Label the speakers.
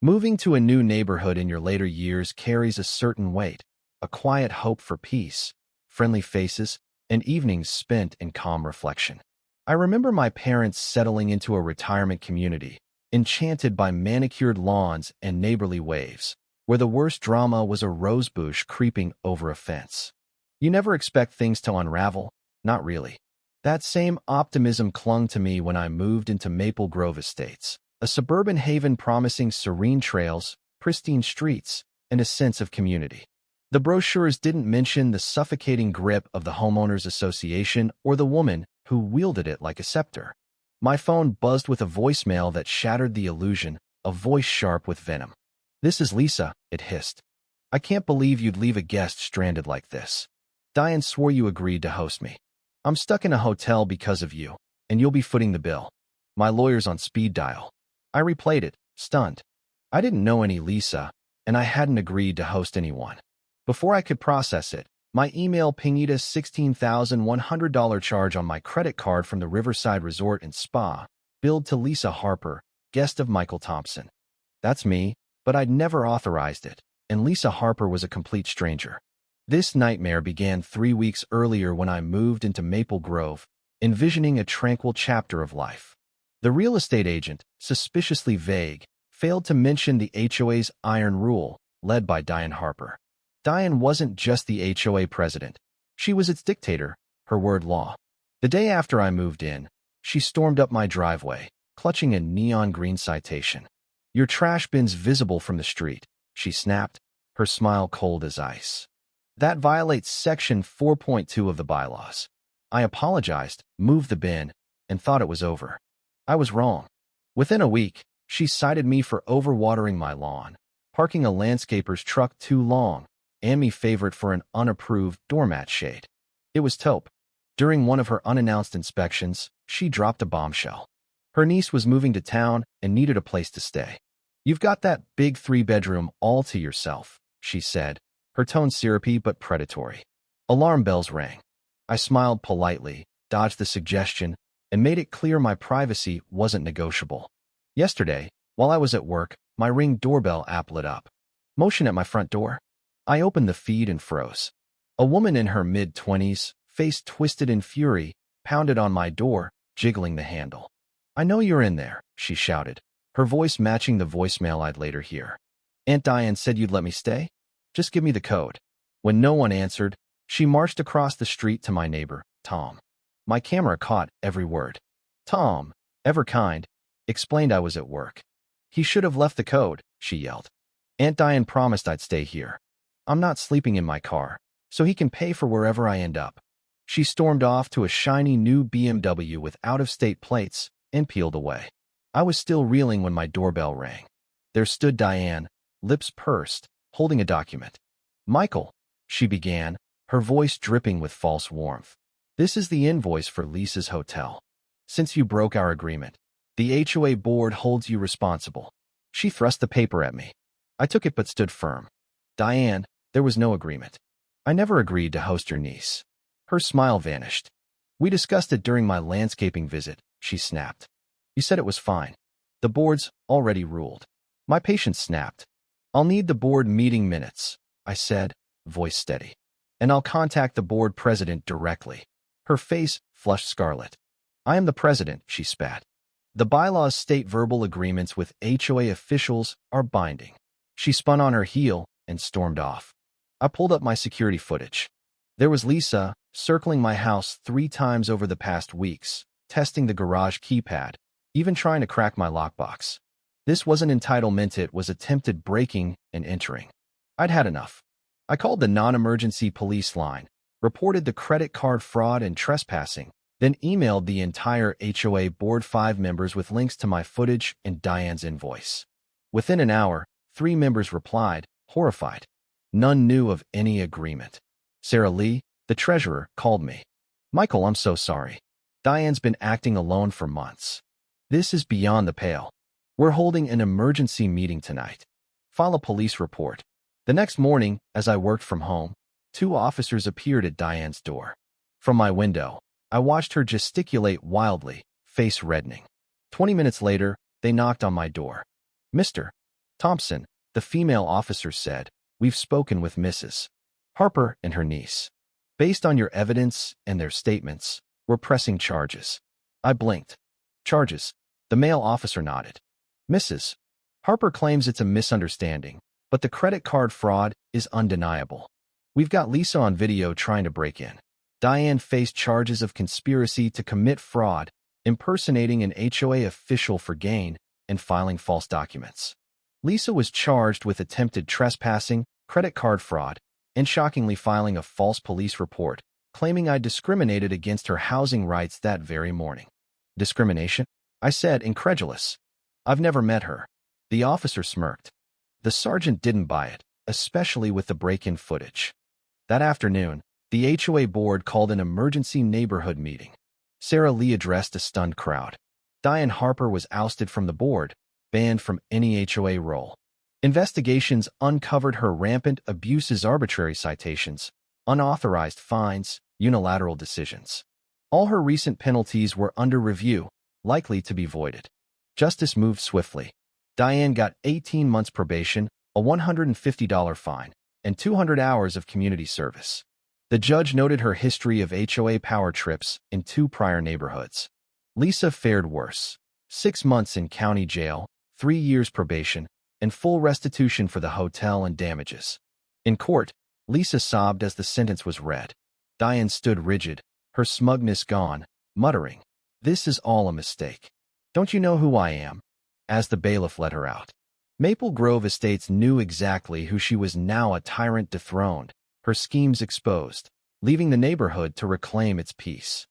Speaker 1: Moving to a new neighborhood in your later years carries a certain weight, a quiet hope for peace, friendly faces, and evenings spent in calm reflection. I remember my parents settling into a retirement community, enchanted by manicured lawns and neighborly waves, where the worst drama was a rosebush creeping over a fence. You never expect things to unravel, not really. That same optimism clung to me when I moved into Maple Grove Estates, a suburban haven promising serene trails, pristine streets, and a sense of community. The brochures didn't mention the suffocating grip of the homeowners association or the woman who wielded it like a scepter. My phone buzzed with a voicemail that shattered the illusion, a voice sharp with venom. "This is Lisa," it hissed. "I can't believe you'd leave a guest stranded like this. Diane swore you agreed to host me. I'm stuck in a hotel because of you, and you'll be footing the bill. My lawyer's on speed dial." I replayed it, stunned. I didn't know any Lisa, and I hadn't agreed to host anyone. Before I could process it, my email pinged a $16,100 charge on my credit card from the Riverside Resort and Spa, billed to Lisa Harper, guest of Michael Thompson. That's me, but I'd never authorized it, and Lisa Harper was a complete stranger. This nightmare began 3 weeks earlier when I moved into Maple Grove, envisioning a tranquil chapter of life. The real estate agent, suspiciously vague, failed to mention the HOA's iron rule, led by Diane Harper. Diane wasn't just the HOA president. She was its dictator, her word law. The day after I moved in, she stormed up my driveway, clutching a neon green citation. "Your trash bin's visible from the street," she snapped, her smile cold as ice. "That violates Section 4.2 of the bylaws." I apologized, moved the bin, and thought it was over. I was wrong. Within a week, she cited me for overwatering my lawn, parking a landscaper's truck too long, and me favorite for an unapproved doormat shade. It was taupe. During one of her unannounced inspections, she dropped a bombshell. Her niece was moving to town and needed a place to stay. "You've got that big 3-bedroom all to yourself," she said, her tone syrupy but predatory. Alarm bells rang. I smiled politely, dodged the suggestion, and made it clear my privacy wasn't negotiable. Yesterday, while I was at work, my Ring doorbell app lit up. Motion at my front door. I opened the feed and froze. A woman in her mid-20s, face twisted in fury, pounded on my door, jiggling the handle. "I know you're in there," she shouted, her voice matching the voicemail I'd later hear. "Aunt Diane said you'd let me stay? Just give me the code." When no one answered, she marched across the street to my neighbor, Tom. My camera caught every word. Tom, ever kind, explained I was at work. "He should have left the code," she yelled. "Aunt Diane promised I'd stay here. I'm not sleeping in my car, so he can pay for wherever I end up." She stormed off to a shiny new BMW with out-of-state plates and peeled away. I was still reeling when my doorbell rang. There stood Diane, lips pursed, holding a document. "Michael," she began, her voice dripping with false warmth. "This is the invoice for Lisa's hotel. Since you broke our agreement, the HOA board holds you responsible." She thrust the paper at me. I took it but stood firm. "Diane, there was no agreement. I never agreed to host your niece." Her smile vanished. "We discussed it during my landscaping visit," she snapped. "You said it was fine. The board's already ruled." My patience snapped. "I'll need the board meeting minutes," I said, voice steady. "And I'll contact the board president directly." Her face flushed scarlet. "I am the president," she spat. "The bylaws state verbal agreements with HOA officials are binding." She spun on her heel and stormed off. I pulled up my security footage. There was Lisa, circling my house 3 times over the past weeks, testing the garage keypad, even trying to crack my lockbox. This wasn't entitlement, it was attempted breaking and entering. I'd had enough. I called the non-emergency police line, reported the credit card fraud and trespassing, then emailed the entire HOA board 5 members with links to my footage and Diane's invoice. Within an hour, 3 members replied, horrified. None knew of any agreement. Sarah Lee, the treasurer, called me. "Michael, I'm so sorry. Diane's been acting alone for months. This is beyond the pale. We're holding an emergency meeting tonight. File a police report." The next morning, as I worked from home, 2 officers appeared at Diane's door. From my window, I watched her gesticulate wildly, face reddening. 20 minutes later, they knocked on my door. "Mister, Thompson, the female officer said, "We've spoken with Mrs. Harper and her niece. Based on your evidence and their statements, we're pressing charges." I blinked. "Charges?" The male officer nodded. "Mrs. Harper claims it's a misunderstanding, but the credit card fraud is undeniable. We've got Lisa on video trying to break in. Diane faced charges of conspiracy to commit fraud, impersonating an HOA official for gain, and filing false documents. Lisa was charged with attempted trespassing, credit card fraud, and shockingly filing a false police report, claiming I discriminated against her housing rights that very morning." "Discrimination?" I said, incredulous. "I've never met her." The officer smirked. The sergeant didn't buy it, especially with the break-in footage. That afternoon, the HOA board called an emergency neighborhood meeting. Sarah Lee addressed a stunned crowd. Diane Harper was ousted from the board, banned from any HOA role. Investigations uncovered her rampant abuses, arbitrary citations, unauthorized fines, unilateral decisions. All her recent penalties were under review, likely to be voided. Justice moved swiftly. Diane got 18 months probation, a $150 fine, and 200 hours of community service. The judge noted her history of HOA power trips in 2 prior neighborhoods. Lisa fared worse. 6 months in county jail, 3 years probation, and full restitution for the hotel and damages. In court, Lisa sobbed as the sentence was read. Diane stood rigid, her smugness gone, muttering, "This is all a mistake. Don't you know who I am?" as the bailiff let her out. Maple Grove Estates knew exactly who she was now, a tyrant dethroned, her schemes exposed, leaving the neighborhood to reclaim its peace.